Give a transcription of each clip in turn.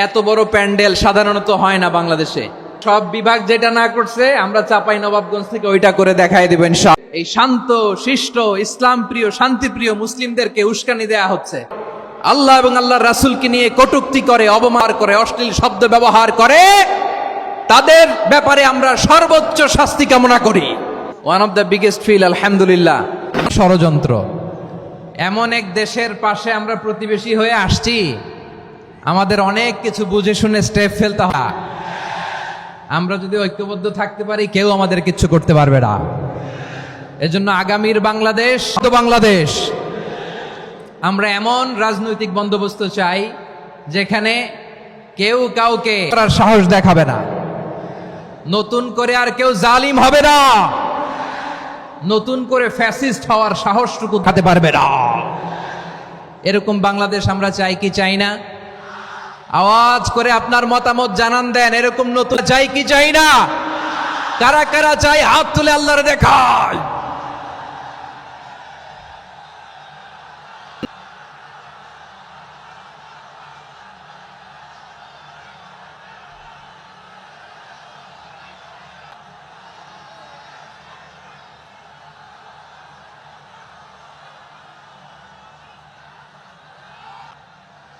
এত বড় প্যান্ডেল সাধারণত হয় না বাংলাদেশে। সব বিভাগ যেটা না করছে আমরা চাপাই নবাবগঞ্জ থেকে ওইটা করে দেখাই দেব ইনশাআল্লাহ। এই শান্ত শিষ্ট ইসলাম প্রিয় শান্তিপ্রিয় মুসলিমদেরকে উস্কানি দেয়া হচ্ছে, আল্লাহ এবং আল্লাহর রাসূলকে নিয়ে কটূক্তি করে, অবমান করে, অশ্লীল শব্দ ব্যবহার করে, তাদের ব্যাপারে আমরা সর্বোচ্চ শাস্তি কামনা করি। ওয়ান অফ দ্য বিগেস্ট ফিল আলহামদুলিল্লাহ ষড়যন্ত্র। এমন এক দেশের পাশে আমরা প্রতিবেশী হয়ে আসছি, আমাদের অনেক কিছু বুঝে শুনে স্টেপ ফেলতে হয়। আমরা যদি ঐক্যবদ্ধ থাকতে পারি কেউ আমাদের কিচ্ছু করতে পারবে না। এজন্য আগামীর বাংলাদেশ বাংলাদেশ আমরা এমন রাজনৈতিক বন্দোবস্ত চাই যেখানে কেউ কাউকে করার সাহস দেখাবে না, নতুন করে আর কেউ জালিম হবে না, নতুন করে ফ্যাসিস্ট হওয়ার সাহসটুকু দেখাতে পারবে না। এরকম বাংলাদেশ আমরা চাই কি চাই না? আওয়াজ করে আপনার মতামত জানান দেন। এরকম নতুন চাই কি চাই না? কারা কারা চাই হাত তুলে আল্লাহর দেখায়।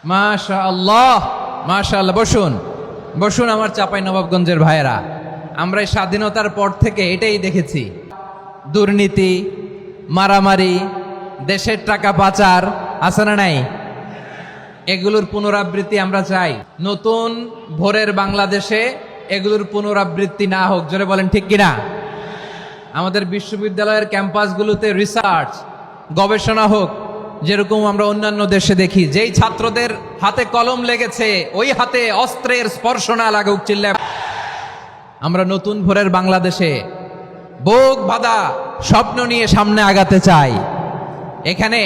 মাশাআল্লাহ মাশাআল্লাহ। বসুন বসুন আমার চাপাই নবাবগঞ্জের ভাইয়েরা, আমরা এই স্বাধীনতার পর থেকে এটাই দেখেছি, দুর্নীতি, মারামারি, দেশের টাকা পাচার আছে না নাই? এগুলোর পুনরাবৃত্তি আমরা চাই। নতুন ভোরের বাংলাদেশে এগুলোর পুনরাবৃত্তি না হোক। জোরে বলেন ঠিক কিনা? আমাদের বিশ্ববিদ্যালয়ের ক্যাম্পাসগুলোতে রিসার্চ গবেষণা হোক, যেরকম আমরা অন্যান্য দেশে দেখি, যেই ছাত্রদের হাতে কলম লেগেছে ওই হাতে অস্ত্রের স্পর্শ না লাগুক। চিল্লা আমরা নতুন ভোরের বাংলাদেশে বুক বাঁধা স্বপ্ন নিয়ে সামনে আগাতে চাই। এখানে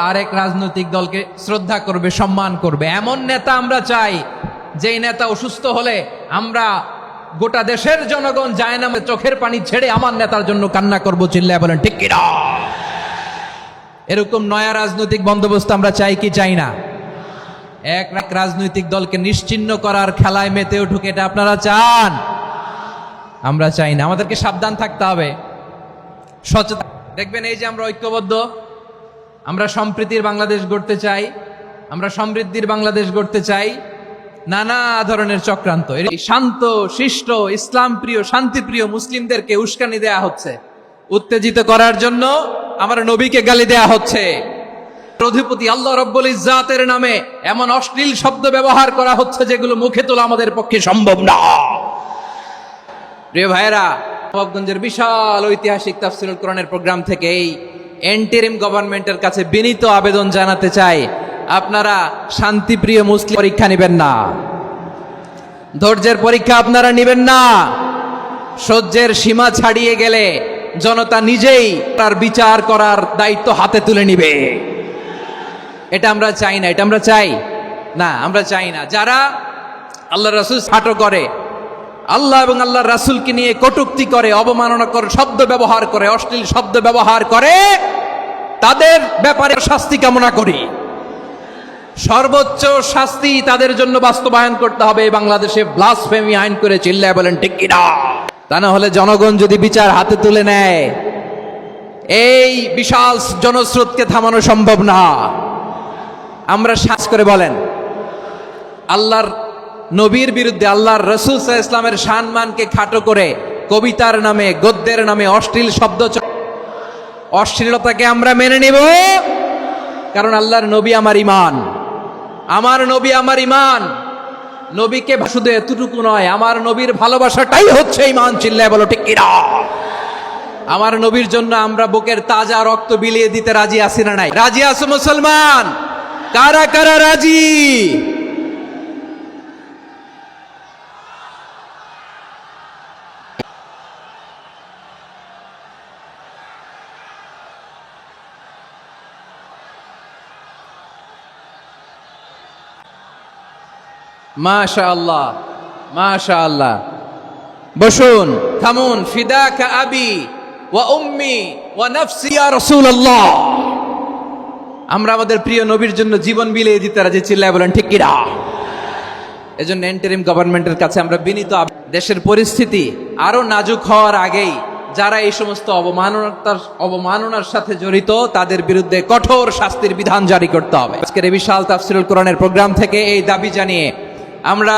আরেক রাজনৈতিক দলকে শ্রদ্ধা করবে, সম্মান করবে, এমন নেতা আমরা চাই যেই নেতা অসুস্থ হলে আমরা গোটা দেশের জনগণ যায় না চোখের পানি ছেড়ে আমার নেতার জন্য কান্না করবো। চিল্লায় বলেন ঠিক কিনা? এরকম নয়া রাজনৈতিক বন্দোবস্ত আমরা চাই কি চাই না? এক রাজনৈতিক দলকে নিশ্চিহ্ন করার খেলায় মেতে উঠুক, এটা আপনারা চান? আমরা চাই না। আমাদেরকে সাবধান থাকতে হবে, সচেতন। দেখবেন এই যে আমরা ঐক্যবদ্ধ, আমরা সম্প্রীতির বাংলাদেশ গড়তে চাই, আমরা সমৃদ্ধির বাংলাদেশ গড়তে চাই, নানা ধরনের চক্রান্ত, এই শান্ত শিষ্ট ইসলাম প্রিয় শান্তিপ্রিয় মুসলিমদেরকে উস্কানি দেয়া হচ্ছে, উত্তেজিত করার জন্য আমার নবীকে গালি দেয়া হচ্ছে, অধিপতি আল্লাহ রব্বুল ইজ্জাতের নামে এমন অশ্লীল শব্দ ব্যবহার করা হচ্ছে যেগুলো মুখে তোলা আমাদের পক্ষে সম্ভব না। প্রিয় ভাইয়েরা, নবাবগঞ্জের বিশাল ঐতিহাসিক তাফসীরুল কোরআনের প্রোগ্রাম থেকে এই এন্টিরিম গভর্নমেন্টের কাছে বিনীত আবেদন জানাতে চাই, আপনারা শান্তিপ্রিয় মুসলিম পরীক্ষা নেবেন না, ধৈর্যের পরীক্ষা আপনারা নেবেন না। সহ্যের সীমা ছাড়িয়ে গেলে জনতা নিজেই তার বিচার করার দায়িত্ব হাতে তুলে নিবে। এটা আমরা চাই না, এটা আমরা চাই না, আমরা চাই না। যারা আল্লাহ রাসূল ছাটো করে, আল্লাহ এবং আল্লাহর রাসূলকে নিয়ে কটূক্তি করে, অবমাননাকর শব্দ ব্যবহার করে, অশ্লীল শব্দ ব্যবহার করে, তাদের ব্যাপারে শাস্তি কামনা করি। সর্বোচ্চ শাস্তি তাদের জন্য বাস্তবায়ন করতে হবে। বাংলাদেশে ব্লাসফেমি আইন করে চিল্লায় বলেন ঠিক কিনা? তা না হলে জনগণ যদি বিচার হাতে তুলে নেয়, এই বিশাল জনস্রোতকে থামানো সম্ভব না। আমরা শ্বাস করে বলেন, আল্লাহর নবীর বিরুদ্ধে, আল্লাহর রাসূল সাল্লাল্লাহু আলাইহি ওয়াসাল্লামের সম্মানকে খাটো করে কবিতার নামে, গদ্যের নামে অশ্লীল শব্দ, অশ্লীলতাকে আমরা মেনে নেব, কারণ আল্লাহর নবী আমার ঈমান, আমার নবী আমার ঈমান। নবীকে শুধু এতটুকু নয়, আমার নবীর ভালোবাসাটাই হচ্ছে ঈমান। চিল্লায় বলো ঠিক কিনা? আমার নবীর জন্য আমরা বুকের তাজা রক্ত বিলিয়ে দিতে রাজি আছি না নাই? রাজি আছো মুসলমান? কারা কারা রাজি? মাশাআল্লাহ মাশাআল্লাহ। বসুন, থামুন। ফিদাকা আবি ওয়া উম্মি ওয়া নাফসি ইয়া রাসূলুল্লাহ। আমরা আমাদের প্রিয় নবীর জন্য জীবন বিলিয়ে দিতে রাজি। চিল্লায় বলেন ঠিক কিনা? এজন্য ইন্টারিম গভর্নমেন্টের কাছে আমরা বিনীত দেশের পরিস্থিতি আরো নাজুক হওয়ার আগেই যারা এই সমস্ত অবমাননার সাথে জড়িত তাদের বিরুদ্ধে কঠোর শাস্তির বিধান জারি করতে হবে। আজকের এই বিশাল তাফসিরুল কোরআনের প্রোগ্রাম থেকে এই দাবি জানিয়ে আমরা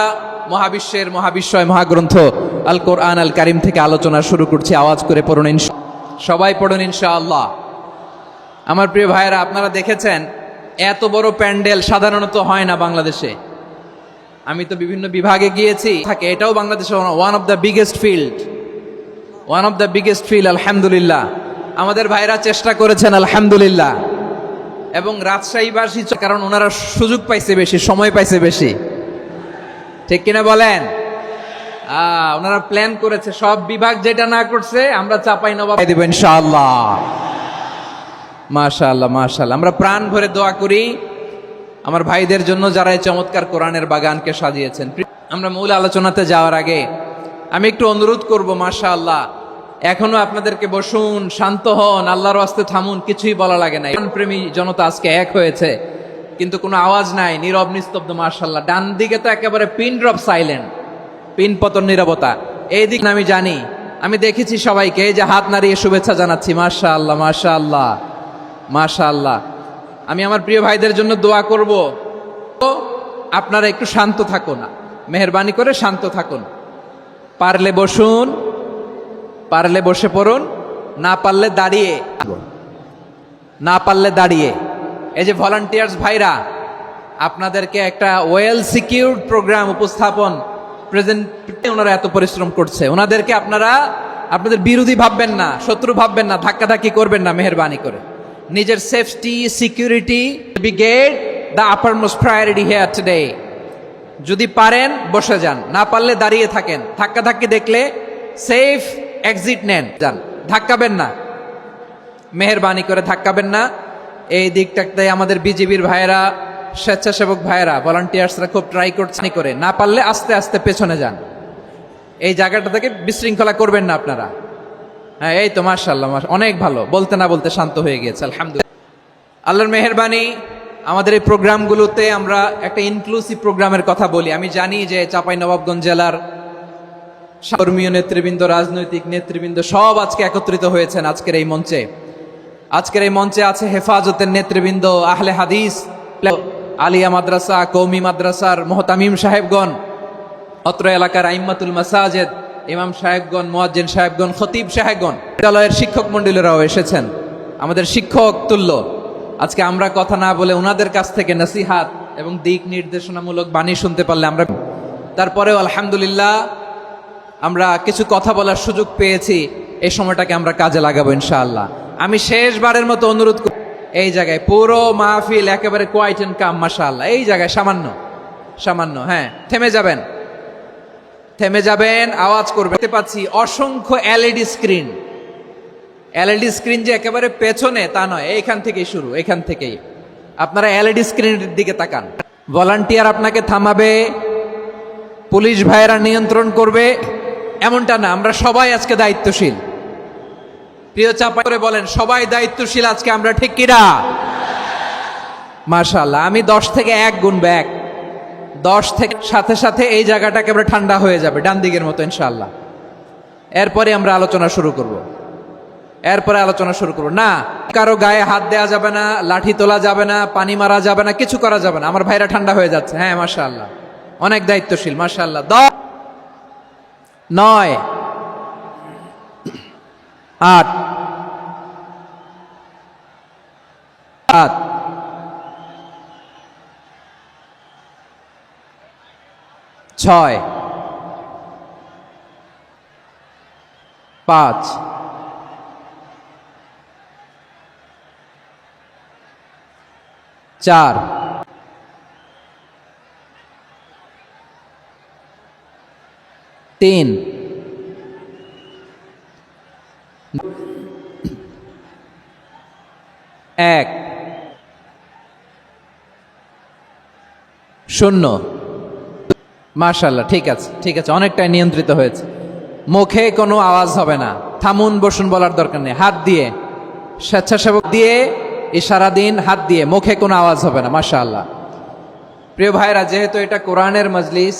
মহাবিশ্বের মহাবিশ্বয় মহাগ্রন্থ আল কোরআন আল কারিম থেকে আলোচনা শুরু করছি। আওয়াজ করে পড়ুন, সবাই পড়ুন ইনশাআল্লাহ। আমার প্রিয় ভাইয়েরা, আপনারা দেখেছেন এত বড় প্যান্ডেল সাধারণত হয় না বাংলাদেশে। আমি তো বিভিন্ন বিভাগে গিয়েছি, থাকে এটাও বাংলাদেশে one of the biggest field. আলহামদুলিল্লাহ, আমাদের ভাইরা চেষ্টা করেছেন আলহামদুলিল্লাহ। এবং রাজশাহীবাসী, কারণ ওনারা সুযোগ পাইছে বেশি, সময় পাইছে বেশি, ঠিক কিনা বলেন? ওনারা প্ল্যান করেছে, সব বিভাগ যেটা না করছে আমরা চাঁপাইনবাব দিব ইনশাআল্লাহ। মাশাআল্লাহ মাশাআল্লাহ, আমরা প্রাণ ভরে দোয়া করি আমার ভাইদের জন্য যারা এই চমৎকার কোরআনের বাগানকে সাজিয়েছেন। আমরা মূল আলোচনাতে যাওয়ার আগে আমি একটু অনুরোধ করব, মাশাআল্লাহ, এখনো আপনাদেরকে বসুন, শান্ত হন, আল্লাহর ওয়াস্তে থামুন, কিছুই বলা লাগে না। প্রেমী জনতা আজকে এক হয়েছে, কিন্তু কোনো আওয়াজ নাই, নীরব নিস্তব্ধ। মাশাআল্লাহ, ডান দিকে তো একেবারে পিন ড্রপ সাইলেন্ট, পিন পতন নীরবতা। এই দিক আমি জানি, আমি দেখেছি সবাইকে, এই যে হাত নাড়িয়ে শুভেচ্ছা জানাচ্ছি। মাশাআল্লাহ মাশাআল্লাহ মাশাআল্লাহ। আমি আমার প্রিয় ভাইদের জন্য দোয়া করব, আপনারা একটু শান্ত থাকুন, মেহেরবানি করে শান্ত থাকুন। পারলে বসুন, পারলে বসে পড়ুন, না পারলে দাঁড়িয়ে। এই যে ভলান্টিয়ার্স ভাইরা, আপনাদেরকে একটা ওয়েল সিকিউরড প্রোগ্রাম উপস্থাপন প্রেজেন্ট, ওনারা এত পরিশ্রম করছে, ওনাদেরকে আপনারা আপনাদের বিরোধী ভাববেন না, শত্রু ভাববেন না, ধাক্কাধাক্কি করবেন না, মেহেরবানি করে। নিজের safety, security be get the uppermost priority here today. যদি পারেন বসে যান, না পারলে দাঁড়িয়ে থাকেন। ধাক্কাধাক্কি দেখলে সেফ এক্সিট নেন, যান, ধাক্কাবেন না, মেহেরবানি করে ধাক্কাবেন না। এই দিকটাতে আমাদের বিজিবির ভাইয়েরা, স্বেচ্ছাসেবক ভাইয়েরা, ভলান্টিয়ার্সরা খুব ট্রাই করছেন করে। না পারলে আস্তে আস্তে পেছনে যান, এই জায়গাটা থেকে বিশৃঙ্খলা করবেন না আপনারা। হ্যাঁ, এই তো মাশাআল্লাহ, অনেক ভালো, বলতে না বলতে শান্ত হয়ে গিয়েছে, আলহামদুলিল্লাহ। আল্লাহর মেহেরবানি, আমাদের এই প্রোগ্রামগুলোতে আমরা একটা ইনক্লুসিভ প্রোগ্রামের কথা বলি। আমি জানি যে চাঁপাইনবাবগঞ্জ জেলার ধর্মীয় নেতৃবৃন্দ, রাজনৈতিক নেতৃবৃন্দ সব আজকে একত্রিত হয়েছেন আজকের এই মঞ্চে। আজকের এই মঞ্চে আছে হেফাজতের নেতৃবৃন্দ, আহলে হাদিস, আলিয়া মাদ্রাসা, কৌমি মাদ্রাসার মোহতামিম সাহেবগণ, অত্র এলাকার আইম্মাতুল মাসাজিদ, ইমাম সাহেবগণ, মুয়াজ্জিন সাহেবগণ, খতিব সাহেবগণ, বিদ্যালয়ের শিক্ষক মণ্ডলীরাও এসেছেন, আমাদের শিক্ষক তুল্য। আজকে আমরা কথা না বলে ওনাদের কাছ থেকে নসিহাত এবং দিক নির্দেশনামূলক বাণী শুনতে পারলে আমরা, তারপরেও আলহামদুলিল্লাহ আমরা কিছু কথা বলার সুযোগ পেয়েছি। এই সময়টাকে আমরা কাজে লাগাবো ইনশাআল্লাহ। আমি শেষবারের মতো অনুরোধ করি, এই জায়গায় পুরো মাহফিল একেবারে কোয়াইট এন্ড কাম, মাশাআল্লাহ। এই জায়গায় সামান্য হ্যাঁ, থেমে যাবেন, আওয়াজ করবেন। দেখতে পাচ্ছি অসংখ্য এলইডি স্ক্রিন, যে একেবারে পেছনে তা নয়, এইখান থেকেই শুরু, এখান থেকেই আপনারা এলইডি স্ক্রিনের দিকে তাকান। ভলান্টিয়ার আপনাকে থামাবে, পুলিশ ভাইয়েরা নিয়ন্ত্রণ করবে, এমনটা না। আমরা সবাই আজকে দায়িত্বশীল। প্রিয় চাপা করে বলেন, সবাই দায়িত্বশীল আজকে আমরা, ঠিক কিনা? মাশাআল্লাহ। আমি 10 থেকে 1 গুনবো, 1, 10 থেকে সাথে সাথে এই জায়গাটা একেবারে ঠান্ডা হয়ে যাবে, ডান দিকের মতো ইনশাআল্লাহ। এরপরে আমরা আলোচনা শুরু করব। না, কারো গায়ে হাত দেওয়া যাবে না, লাঠি তোলা যাবে না, পানি মারা যাবে না, কিছু করা যাবে না। আমার ভাইরা ঠান্ডা হয়ে যাচ্ছে। হ্যাঁ মাশাআল্লাহ, অনেক দায়িত্বশীল, মাশাআল্লাহ। 10, 9, 8, 6, 5, 4, 3, 1, 0। মাশাআল্লাহ, ঠিক আছে, অনেকটাই নিয়ন্ত্রিত হয়েছে। মুখে কোনো আওয়াজ হবে না, থামুন বসুন বলার দরকার নেই। হাত দিয়ে, স্বেচ্ছাসেবক দিয়ে, ইশারা দিন, হাত দিয়ে, মুখে কোনো আওয়াজ হবে না। মাশাআল্লাহ। প্রিয় ভাইরা, যেহেতু এটা কোরআনের মজলিস,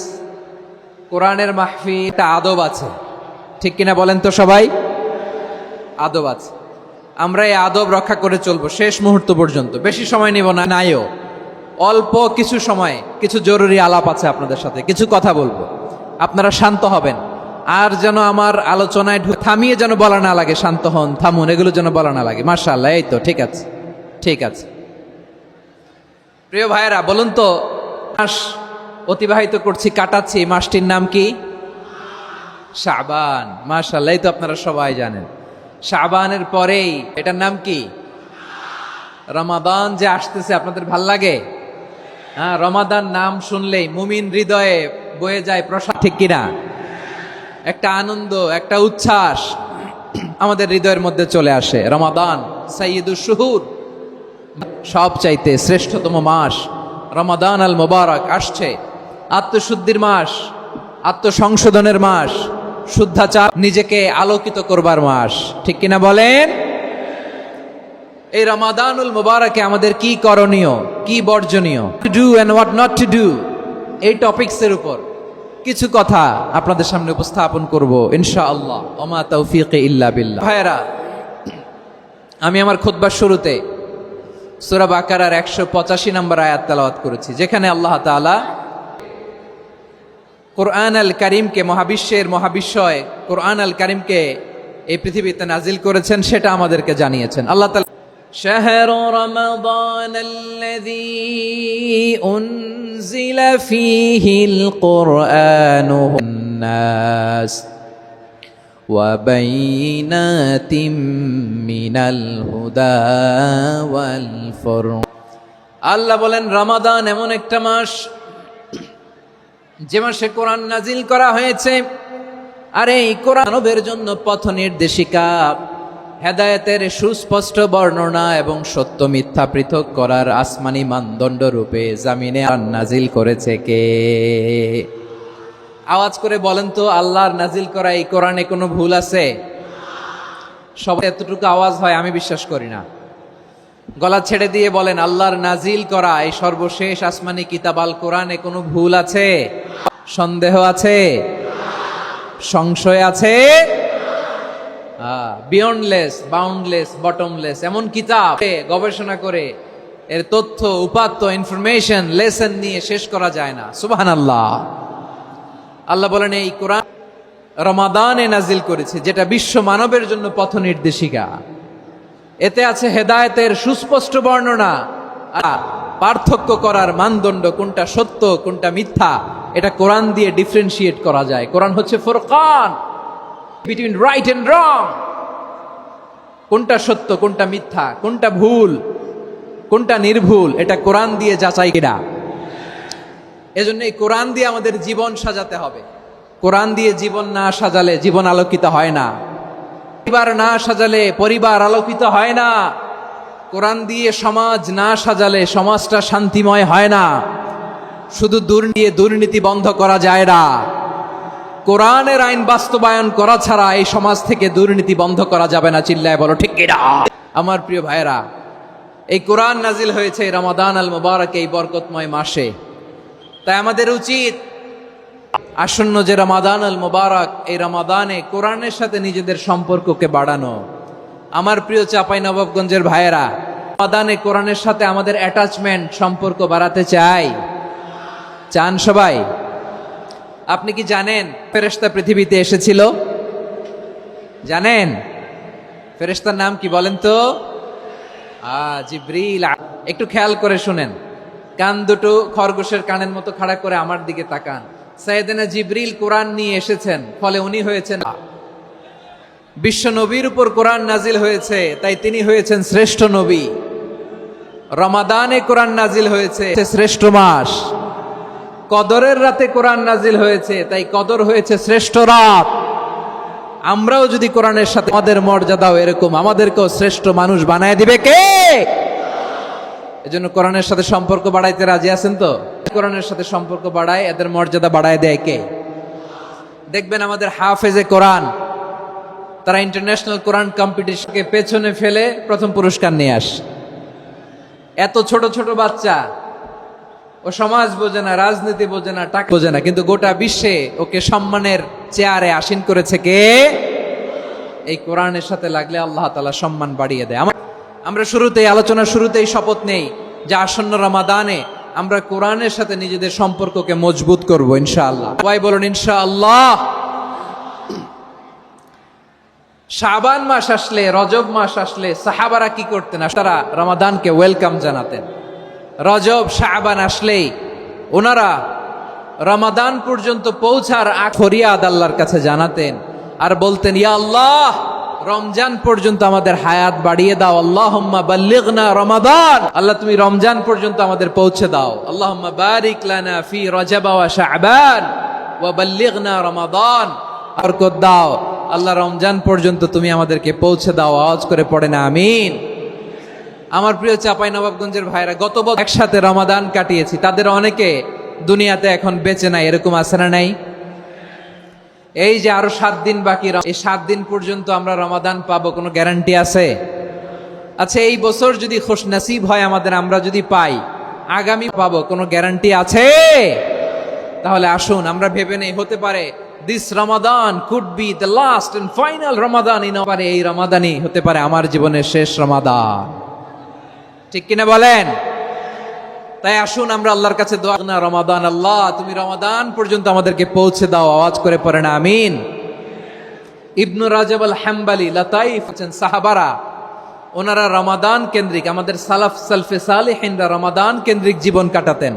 কোরআনের মাহফিল, একটা আদব আছে, ঠিক কিনা বলেন তো সবাই? আদব আছে। আমরা এই আদব রক্ষা করে চলবো শেষ মুহূর্ত পর্যন্ত। বেশি সময় নিব না, নাইও অল্প কিছু সময় কিছু জরুরি আলাপ আছে আপনাদের সাথে, কিছু কথা বলবো, আপনারা শান্ত হবেন। আর যেন আমার আলোচনায় থামিয়ে যেন বলা না লাগে শান্ত হন, থামুন, এগুলো যেন বলা না লাগে। মাশাআল্লাহ, এই তো ঠিক আছে, ঠিক আছে। প্রিয় ভাইয়েরা, বলুন তো, মাস অতিবাহিত করছি, কাটাচ্ছি, মাসটির নাম কি? শাবান। মাশাআল্লাহ, এই তো আপনারা সবাই জানেন। শাবানের পরেই এটার নাম কি? রমাদান যে আসতেছে, আপনাদের ভাল লাগে? হ্যাঁ, রমাদান নাম শুনলেই মুমিন হৃদয়ে বয়ে যায় প্রসাদ, ঠিক কিনা? একটা আনন্দ, একটা উচ্ছ্বাস আমাদের হৃদয়ের মধ্যে চলে আসে। রমাদান সাইয়্যিদুশ শুহুর, সব চাইতে শ্রেষ্ঠতম মাস রমাদান আল মুবারক আসছে। আত্মশুদ্ধির মাস, আত্মসংশোধনের মাস, শুদ্ধাচার, নিজেকে আলোকিত করবার মাস, ঠিক কিনা বলেন? এই রমাদানুল মুবারকে আমাদের কি করণীয়, কি বর্জনীয়, to do and what not to do, এই টপিকসের উপর কিছু কথা আপনাদের সামনে উপস্থাপন করব ইনশাআল্লাহ। ওমা তাওফীকি ইল্লা বিল্লাহ। ভাইরা, আমি আমার খুতবার শুরুতে সূরা বাকারার 185 নম্বর আয়াত তেলাওয়াত করেছি, যেখানে আল্লাহ তাআলা কোরআন আল কারীমকে, মহাবিশ্বের মহাবিশ্বয় কোরআন আল কারীমকে এই পৃথিবীতে নাজিল করেছেন, সেটা আমাদেরকে জানিয়েছেন। আল্লাহ তাআলা شهر رمضان الذي أنزل فيه القرآن الناس وبينات من الهدى والفرقان। আল্লাহ বলেন, রমাদান এমন একটা মাস যে মাসে কোরআন নাজিল করা হয়েছে, আর এই কোরআন মানবের জন্য পথ নির্দেশিকা, হেদায়েতের সুস্পষ্ট বর্ণনা এবং সত্য মিথ্যা পৃথক করার আসমানি মানদণ্ড রূপে জামিনে নাজিল করেছে কে? আওয়াজ করে বলেন তো, আল্লাহর নাজিল করা এই কোরআনে কোনো ভুল আছে? সবাই এতটুকু আওয়াজ হয় আমি বিশ্বাস করি না। গলা ছেড়ে দিয়ে বলেন, আল্লাহর নাজিল করা এই সর্বশেষ আসমানি কিতাব আল কোরআনে কোনো ভুল আছে? সন্দেহ আছে? সংশয় আছে? বিয়ন্ডলেস, বাউন্ডলেস, বটমলেস এমন কিতাব গবেষণা করে এর তথ্য, উপাত্ত, ইনফরমেশন, লেসন নিয়ে শেষ করা যায় না। সুবহানাল্লাহ। আল্লাহ বলেন, এই কোরআন রমাদানে নাজিল করেছে, যেটা বিশ্ব মানবের জন্য পথ নির্দেশিকা। এতে আছে হেদায়েতের সুস্পষ্ট বর্ণনা, আর পার্থক্য করার মানদণ্ড, কোনটা সত্য কোনটা মিথ্যা, এটা কোরআন দিয়ে ডিফারেন্সিয়েট করা যায়। কোরআন হচ্ছে Furqan, between right and wrong. কোনটা সত্য, কোনটা মিথ্যা, কোনটা ভুল, কোনটা নির্ভুল, এটা কোরআন দিয়ে যাচাই কিনা। এজন্য এই কোরআন দিয়ে আমাদের জীবন সাজাতে হবে। কোরআন দিয়ে জীবন না সাজালে জীবন আলোকিত হয় না। পরিবার না সাজালে পরিবার আলোকিত হয় না। কোরআন দিয়ে সমাজ না সাজালে সমাজটা শান্তিময় হয় না। শুধু দুর্নীতি বন্ধ করা যায় না। কোরআনের আইন বাস্তবায়ন করা ছাড়া এই সমাজ থেকে দুর্নীতি বন্ধ করা যাবে না। চিল্লায় বলো ঠিক কিনা? আমার প্রিয় ভাইয়েরা, এই কোরআন নাজিল হয়েছে রমাদান আল মুবারক, এই বরকতময় মাসে। তাই আমাদের উচিত আসন্ন যে রমাদান আল মুবারক, এই রমাদানে কোরআনের সাথে নিজেদের সম্পর্ককে বাড়ানো। আমার প্রিয় চাঁপাইনবাবগঞ্জের ভাইয়েরা, রমাদানে কোরআনের সাথে আমাদের অ্যাটাচমেন্ট, সম্পর্ক বাড়াতে চান সবাই? আপনি কি জানেন ফেরেশতা পৃথিবীতে এসেছিল? জানেন ফেরেশতার নাম কি বলেন তো? জিবরিল। একটু খেয়াল করে শুনেন, কান দুটো খরগোশের কানের মতো খাড়া করে আমার দিকে তাকান। সাইয়েদনা জিবরিল কোরআন নিয়ে এসেছেন, ফলে উনি হয়েছেন বিশ্ব নবীর উপর কোরআন নাজিল হয়েছে, তাই তিনি হয়েছেন শ্রেষ্ঠ নবী। রমাদানে কোরআন নাজিল হয়েছে, শ্রেষ্ঠ মাস। কদরের রাতে কোরআন নাজিল হয়েছে, তাই কদর হয়েছে শ্রেষ্ঠ রাত। আমরাও যদি কোরআনের সাথে আমাদের মর্যাদাও এরকম, আমাদেরকেও শ্রেষ্ঠ মানুষ বানায় দিবে কে? এজন্য কোরআনের সাথে সম্পর্ক বাড়াইতে রাজি আছেন তো? কোরআনের সাথে সম্পর্ক বাড়ায়, এদের মর্যাদা বাড়ায় দেয় কে? দেখবেন আমাদের হাফেজে কোরআন, তারা ইন্টারন্যাশনাল কোরআন কম্পিটিশনকে পেছনে ফেলে প্রথম পুরস্কার নিয়ে আসে। এত ছোট ছোট বাচ্চা ও সমাজ বোঝে না, রাজনীতি বোঝে না, টাকা বোঝে না, কিন্তু গোটা বিশ্বে ওকে সম্মানের চেয়ারে আসীন করেছে কে? এই কোরআনের সাথে লাগলে আল্লাহ তাআলা সম্মান বাড়িয়ে দেয়। আমরা শুরুতেই আলোচনার শুরুতেই শপথ নেই যে আসন্ন রমাদানে আমরা কোরআনের সাথে নিজেদের সম্পর্ককে মজবুত করব ইনশাআল্লাহ। সবাই বলুন ইনশাআল্লাহ। শাবান মাস আসলে, রজব মাস আসলে সাহাবারা কি করতেন? তারা রমাদানকে ওয়েলকাম জানাতেন। রজব শাবান আসলেই ওনারা রমাদান পর্যন্ত পৌঁছার ফরিয়াদ আল্লাহর কাছে জানাতেন আর বলতেন, ইয়া আল্লাহ, রমজান পর্যন্ত আমাদের হায়াত বাড়িয়ে দাও। আল্লাহুম্মা বাল্লিগনা রমাদান, আল্লাহ তুমি রমজান পর্যন্ত আমাদের পৌঁছে দাও। আল্লাহুম্মা বারিক লানা ফি রজব ওয়া শাবান ওয়া বাল্লিগনা রমাদান, বরকত দাও আল্লাহ, রমজান পর্যন্ত তুমি আমাদেরকে পৌঁছে দাও। আওয়াজ করে পড়ে না আমিন। আমার প্রিয় চাঁপাইনবাবগঞ্জের ভাইরা, গত বছর একসাথে রমাদান কাটিয়েছি, তাদের অনেকে দুনিয়াতে এখন বেঁচে নাই, এরকম আছে না নাই? এই যে আরো 7 দিন বাকি, এই 7 দিন পর্যন্ত আমরা রমাদান পাবো, কোনো গ্যারান্টি আছে? আচ্ছা, এই বছর যদি খুশনসিব হয় আমাদের, আমরা যদি পাই, আগামী পাবো, কোনো গ্যারান্টি আছে? তাহলে আসুন আমরা ভেবে নেই, হতে পারে this Ramadan could be the last and final Ramadan in our, এই রমাদানই হতে পারে আমার জীবনের শেষ রমাদান। ঠিক কিনা বলেন? তাই আসুন আমরা আল্লাহর কাছে দোয়া না, রমাদান, আল্লাহ তুমি রমাদান পর্যন্ত আমাদেরকে পৌঁছে দাও। আওয়াজ করে পড়ে না আমিন। ইবনু রাজব আল হাম্বালি লাতাইফ আছেন, সাহাবারা ওনারা রমাদান কেন্দ্রিক, আমাদের সালাফ সালফে সালেহিনরা রমাদান কেন্দ্রিক জীবন কাটাতেন।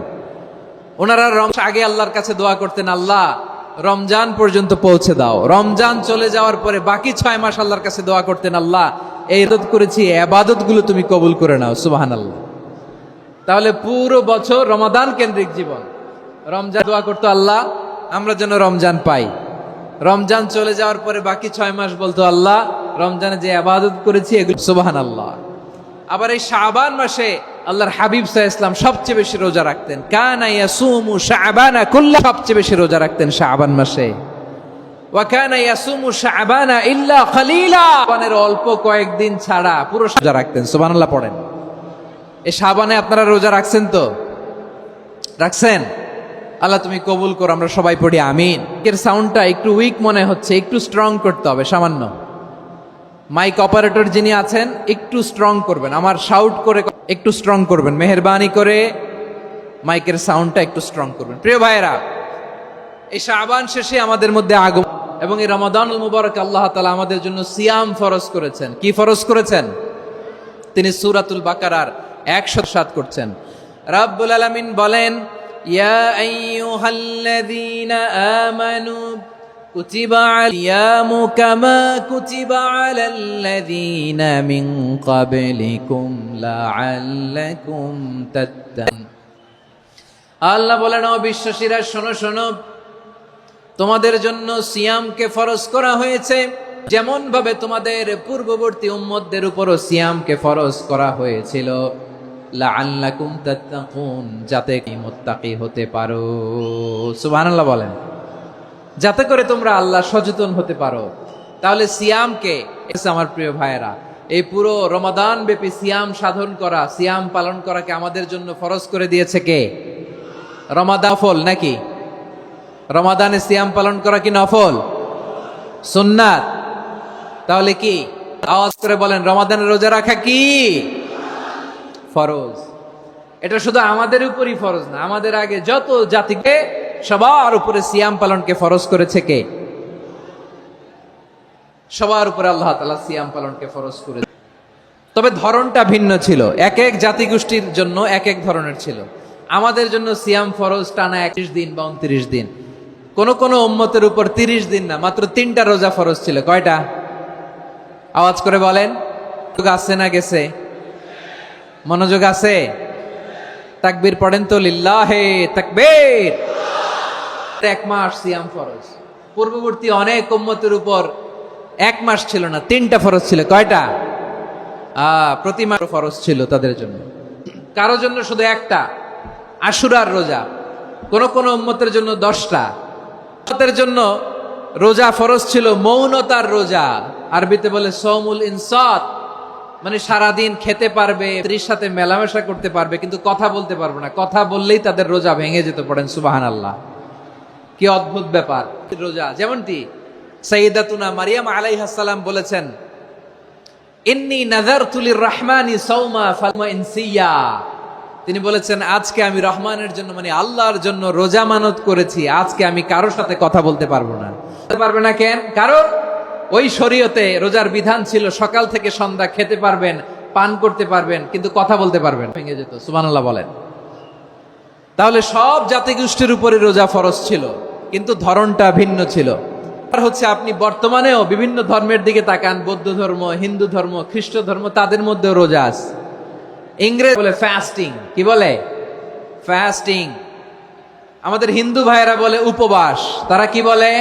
ওনারা আগে আল্লাহর কাছে দোয়া করতেন, আল্লাহ রমজান পর্যন্ত পৌঁছে দাও। রমজান চলে যাওয়ার পরে বাকি 6 মাস আল্লাহর কাছে দোয়া করতেন, আল্লাহ এই ইবাদত করেছি, ইবাদত গুলো তুমি কবুল করে নাও। সুবহানাল্লাহ। তাহলে পুরো বছর রমাদান কেন্দ্রিক জীবন। রমজান দোয়া করতো, আল্লাহ আমরা যেন রমজান পাই। রমজান চলে যাওয়ার পরে বাকি 6 মাস বলতো, আল্লাহ রমজানে যে ইবাদত করেছি এগুলো। সুবহানাল্লাহ। আবার এই শাবান মাসে আল্লাহর হাবিব সাল্লাল্লাহু আলাইহি ওয়াসাল্লাম সবচেয়ে বেশি রোজা রাখতেন। কানা ইয়াসুমু শাবানা কুল্লা, সবচেয়ে বেশি রোজা রাখতেন শাবান মাসে। ওয়া কানা ইয়াসুমু শাবানা ইল্লা কলিলা, শাবানের অল্প কয়েকদিন ছাড়া পুরো রোজা রাখতেন। সুবহানাল্লাহ পড়েন। এই শাবানে আপনারা রোজা রাখছেন তো? রাখছেন? আল্লাহ তুমি কবুল করো, আমরা সবাই পড়ি আমিন। এর সাউন্ডটা একটু উইক মনে হচ্ছে, একটু স্ট্রং করতে হবে সামান্য। মাইক অপারেটর যিনি আছেন একটু স্ট্রং করবেন, আমার শাউট করে একটু স্ট্রং করবেন, মেহেরবানি করে মাইকের সাউন্ডটা একটু স্ট্রং করবেন। প্রিয় ভাইয়েরা, এই শাবান শেষে আমাদের মধ্যে আগমন এবং এই রমাদানুল মুবারক আল্লাহ তাআলা আমাদের জন্য সিয়াম ফরজ করেছেন। কি ফরজ করেছেন? তিনি সূরাতুল বাকারার 107 করছেন। রাব্বুল আলামিন বলেন, ইয়া আইয়ুহাল্লাযীনা আমানু কুতিবা আলিয়ামু কামা কুতিবা আলাল্লাযীনা মিন ক্বাবলিকুম লাআল্লাকুম তাত্তাকুন। আল্লাহ বলেন, ও বিশ্বাসীরা শোনো শোনো, তোমাদের জন্য সিয়ামকে ফরজ করা হয়েছে, যেমন ভাবে তোমাদের পূর্ববর্তী উম্মতদের উপরও সিয়ামকে ফরজ করা হয়েছিল, লাআল্লাকুম তাত্তাকুন, যাতে কি মুত্তাকি হতে পারো। সুবহানাল্লাহ বলেন, যাতে করে তোমরা আল্লাহ সচেতন হতে পারো। তাহলে সিয়ামকে, আমার প্রিয় ভাইয়েরা, এই পুরো রমাদান ব্যাপী সিয়াম সাধন করা, সিয়াম পালন করাকে আমাদের জন্য ফরজ করে দিয়েছে কে? রমাদান নফল নাকি? রমাদানে সিয়াম পালন করা কি নফল? সুন্নাত। তাহলে কি? আওয়াজ করে বলেন, রমাদানে রোজা রাখা কি ফরজ? এটা শুধু আমাদের উপরই ফরজ না, আমাদের আগে যত জাতিকে সবার উপরে সিয়াম পালনকে ফরজ করেছে কে? সবার উপরে আল্লাহ তাআলা সিয়াম পালনকে ফরজ করেছে। তবে ধরনটা ভিন্ন ছিল, এক এক জাতিগোষ্ঠীর জন্য এক এক ধরনের ছিল। আমাদের জন্য সিয়াম ফরজ টানা 21 দিন বা 29 দিন। কোন কোন উম্মতের উপর 30 দিন না, মাত্র 3টা রোজা ফরজ ছিল। কয়টা? আওয়াজ করে বলেন। আছে না গেছে? মনোযোগ আছে? তাকবীর পড়েন তো, লিল্লাহে তাকবীর। 1 মাস সিয়াম ফরজ। পূর্ববর্তী অনেক উম্মতের উপর 1 মাস ছিল না, 3টা ফরজ ছিল। কয়টা? প্রতি মাস ফরজ ছিল তাদের জন্য। কারো জন্য শুধু একটা, আশুরার রোজা। কোন কোন উম্মতের জন্য 10টা। উম্মতের জন্য রোজা ফরজ ছিল মৌনতার রোজা, আরবিতে বলে সৌমুল ইনসাত। মানে সারাদিন খেতে পারবে, স্ত্রীর সাথে মেলামেশা করতে পারবে, কিন্তু কথা বলতে পারবে না। কথা বললেই তাদের রোজা ভেঙে যেত। পড়েন সুবহানাল্লাহ। কি অদ্ভুত ব্যাপার রোজা। যেমনটি সাইয়্যিদাতুনা মারিয়াম আলাইহিস সালাম বলেছেন, ইন্নী নাযারতু লির-রাহমানি সাওমা ফালমা ইনসিয়া। তিনি বলেছেন, আজকে আমি রহমানের জন্য মানে আল্লাহর জন্য রোজা মানত করেছি, আজকে আমি কারোর সাথে কথা বলতে পারবো না। বলতে পারবে না কেন? কারণ ওই শরীয়তে রোজার বিধান ছিল সকাল থেকে সন্ধ্যা খেতে পারবেন, পান করতে পারবেন, কিন্তু কথা বলতে পারবেন। ভেঙে যেত। সুবহানাল্লাহ বলেন। তাহলে সব জাতিগোষ্ঠীর উপরে রোজা ফরজ ছিল, কিন্তু ধরনটা ভিন্ন ছিল। আর হচ্ছে আপনি বর্তমানেও বিভিন্ন ধর্মের দিকে তাকান, বৌদ্ধ ধর্ম, হিন্দু ধর্ম, খ্রিস্ট ধর্ম, তাদের মধ্যেও রোজা আছে। ইংরেজ বলে ফাস্টিং। কি বলে? ফাস্টিং। আমাদের হিন্দু ভাইয়েরা বলে উপবাস। তারা কি বলে?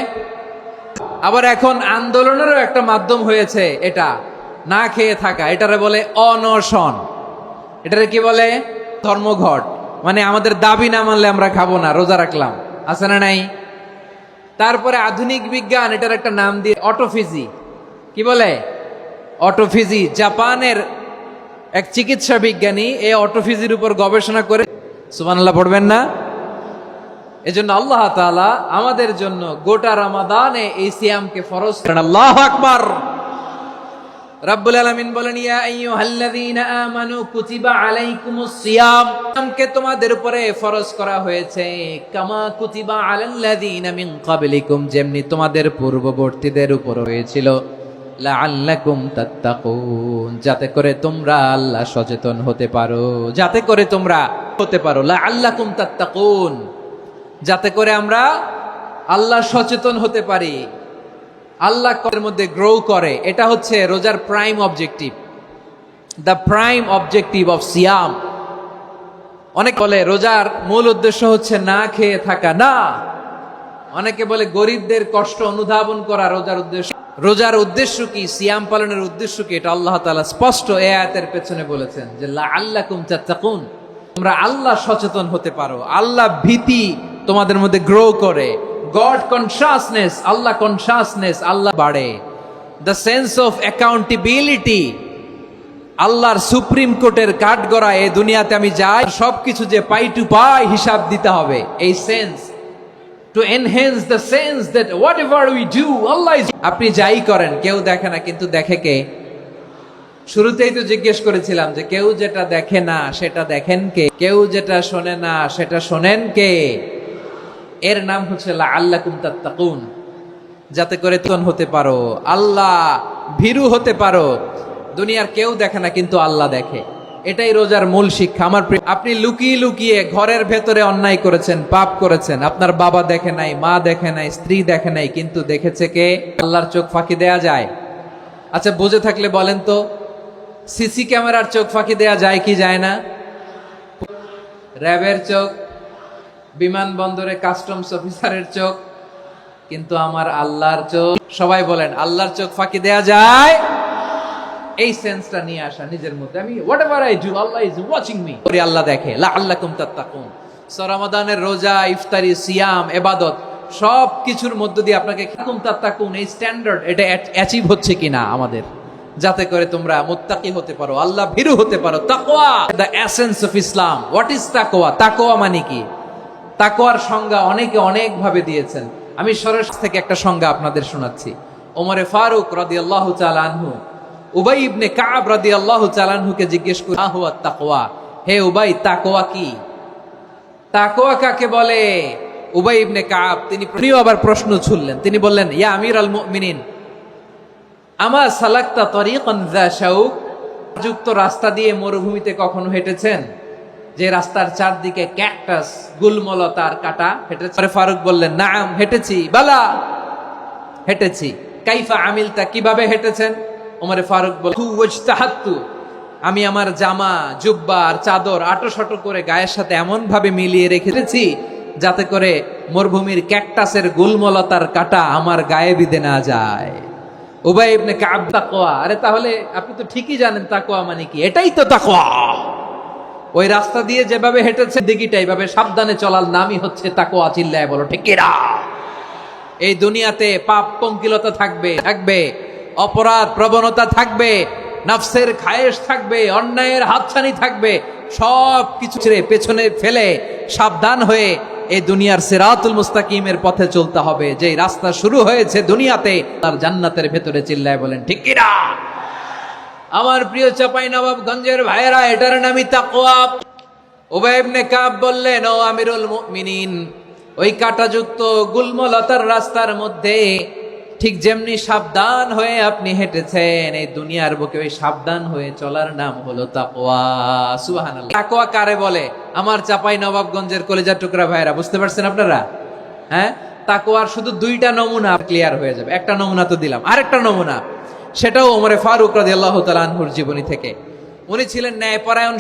আবার এখন আন্দোলনেরও একটা মাধ্যম হয়েছে এটা, না খেয়ে থাকা। এটারে বলে অনশন। এটারে কি বলে? ধর্মঘট। মানে আমাদের দাবি না মানলে আমরা খাবো না, রোজা রাখলাম। আছে না নাই? তারপরে আধুনিক বিজ্ঞান এটার একটা নাম দিয়ে অটোফিজি। কি বলে? অটোফিজি। জাপানের এক চিকিৎসা বিজ্ঞানী এই অটোফিজির উপর গবেষণা করে। সুবহানাল্লাহ পড়বেন না? এজন্য আল্লাহ তাআলা আমাদের জন্য গোটা রমাদানে এই সিয়ামকে ফরজ করেন। আল্লাহু আকবার। রাব্বুল আলামিন বলেন, ইয়া আইয়ুহাল্লাযীনা আমানু কুতিবা আলাইকুমুস সিয়াম। সিয়ামকে তোমাদের উপরে ফরজ করা হয়েছে, কামা কুতিবা আলাল্লাযীনা মিন ক্বাবলিকুম, যেমনি তোমাদের পূর্ববর্তীদের উপর হয়েছিল, লাআল্লাকুম তাত্তাকুন, যাতে করে তোমরা আল্লাহ সচেতন হতে পারো। যাতে করে তোমরা হতে পারো। লাআল্লাকুম তাত্তাকুন, যাতে করে আমরা আল্লাহ সচেতন হতে পারি, আল্লাহ এর মধ্যে গ্রো করে। এটা হচ্ছে রোজার prime objective, the prime objective of সিয়াম। অনেক বলে রোজার মূল উদ্দেশ্য হচ্ছে না খেয়ে থাকা। না, অনেকে বলে গরিবদের কষ্ট অনুধাবন করা রোজার উদ্দেশ্য। রোজার উদ্দেশ্য কি? সিয়াম পালনের উদ্দেশ্য কি? এটা আল্লাহ তাআলা স্পষ্ট এই আয়াতের পেছনে বলেছেন যে লাআল্লাকুম তাত্তাকুন, তোমরা আল্লাহ সচেতন হতে পারো, আল্লাহ ভীতি তোমাদের মধ্যে গ্রো করে। গড কনসাসনেস, আল্লাহ কনসাসনেস, আল্লাহ বাড়ে। দ্য সেন্স অফ অ্যাকাউন্টেবিলিটি, আল্লাহর সুপ্রিম কোর্টের কাঠগড়া এই দুনিয়াতে আমি যাই, সবকিছু যে পাই টু পাই হিসাব দিতে হবে। এই sense to enhance the sense that what ever we do Allah is. আপনি যাই করেন কেউ দেখে না, কিন্তু দেখে কে? শুরুতেই তো জিজ্ঞেস করেছিলাম যে কেউ যেটা দেখে না সেটা দেখেন কে? কেউ যেটা শোনে না সেটা শোনেন কে? এর নাম হচ্ছে লাআল্লাকুম তাত্তাকুন, যাতে করে তুমি হতে পারো, আল্লাহ ভীরু হতে পারো। দুনিয়ার কেউ দেখে না, কিন্তু আল্লাহ দেখে। এটাই রোজার মূল শিক্ষা। আমার আপনি লুকিয়ে লুকিয়ে ঘরের ভেতরে অন্যায় করেছেন, পাপ করেছেন, আপনার বাবা দেখে নাই, মা দেখে নাই, স্ত্রী দেখে নাই, কিন্তু দেখেছে কে? আল্লাহর চোখ ফাঁকি দেয়া যায়? আচ্ছা, বুঝে থাকলে বলেন তো, সিসি ক্যামেরার চোখ ফাঁকি দেয়া যায় কি যায় না? র্যাবের চোখ, বিমানবন্দরে কাস্টমস অফিসারের চোখ, কিন্তু আমার আল্লাহর চোখ। সবাই বলেন, আল্লাহর চোখ ফাঁকি দেয়া যায়? এই সেন্সটা নিয়ে আসা নিজের মধ্যে, আমি whatever I do Allah is watching me, Allah দেখে। লাআল্লাকুম তাত্তাকুন। রমাদানের রোজা, ইফতারি, সিয়াম, ইবাদত সব কিছুর মধ্য দিয়ে আপনাকে লাআল্লাকুম তাত্তাকুন এই স্ট্যান্ডার্ড এটা অ্যাচিভ হচ্ছে কিনা আমাদের, যাতে করে তোমরা মুত্তাকি হতে পারো, আল্লাহ ভীরু হতে পারো। তাকওয়া, the essence of Islam. What is তাকওয়া? তাকওয়া মানে কি? তাকওয়ার সংজ্ঞা অনেকে অনেক ভাবে দিয়েছেন। আমি সরাসরি থেকে একটা সংজ্ঞা আপনাদের শোনাচ্ছি। ওমরে ফারুক রাদিয়াল্লাহু তাআলা আনহু উবাই ইবনে কাব রাদিয়াল্লাহু তাআলা আনহুকে জিজ্ঞেস করে, মা হুয়া তাকওয়া? হে উবাই, তাকওয়া কি? তাকওয়া কাকে বলে? উবাই ইবনে কাব তিনি আবার প্রশ্ন ছুড়লেন। তিনি বললেন, ইয়া আমিরাল মুমিনিন, আমা সালাকতা তরিকান যা শাউক, যুক্ত রাস্তা দিয়ে মরুভূমিতে কখনো হেঁটেছেন, যে রাস্তার চারদিকে ক্যাকটাস, গুলমলতার কাটা? হেঁটেছেন? ফারুক বললেন, নাম, হেঁটেছি। বালা, হেঁটেছি। কাইফা আমিলতা, কিভাবে হেঁটেছেন? ওমরে ফারুক বললেন, ওয়াজতাহাত্তু, আমি আমার জামা, জুব্বা আর চাদর আটোসাটো করে গায়ের সাথে এমন ভাবে মিলিয়ে রেখেছি যাতে করে মরুভূমির ক্যাকটাসের গুলমলতার কাটা আমার গায়ে বিধে না যায়। উবাই ইবনে কাব, তাকওয়া। আরে তাহলে আপনি তো ঠিকই জানেন তাকওয়া মানে কি। এটাই তো তাকওয়া। ওই রাস্তা দিয়ে যেভাবে হেঁটেছে দিকিটা এইভাবে সাবধানে চলার নামই হচ্ছে তাকওয়া। চিল্লায় বলো ঠিক কিনা? এই দুনিয়াতে পাপ পঙ্কিলতা থাকবে, অপরাধ প্রবণতা থাকবে, নফসের খায়েশ থাকবে, অন্যায়ের হাতছানি থাকবে, সব কিছু ছেড়ে পেছনে ফেলে সাবধান হয়ে এই দুনিয়ার সিরাতুল মুস্তাকিমের পথে চলতে হবে। যেই রাস্তা শুরু হয়েছে দুনিয়াতে, তার জান্নাতের ভেতরে চিল্লায় বলেন ঠিক কি না? আমার প্রিয় চাপাই নবাবগঞ্জের ভাইয়েরা, এটার নামই তাকওয়া। উবাই ইবনে কাব বললেন, ও আমিরুল মুমিনিন, ওই কাঁটাযুক্ত গুল্মলতার রাস্তার মধ্যে ঠিক যেমনি সাবধান হয়ে আপনি হেঁটেছেন, এই দুনিয়ার বুকে ওই সাবধান হয়ে চলার নাম হলো তাকওয়া। সুবহানাল্লাহ। তাকওয়া কারে বলে? আমার চাপাই নবাবগঞ্জের কলিজা টুকরা ভাইয়েরা, বুঝতে পারছেন আপনারা? হ্যাঁ, তাকওয়ার শুধু দুইটা নমুনা ক্লিয়ার হয়ে যাবে। একটা নমুনা তো দিলাম, আরেকটা নমুনা, সেটাও ওমরে ফারুক রাদিয়াল্লাহু তাআলা আনহুর জীবনী থেকে। উনি ছিলেন ন্যায়পরায়ণ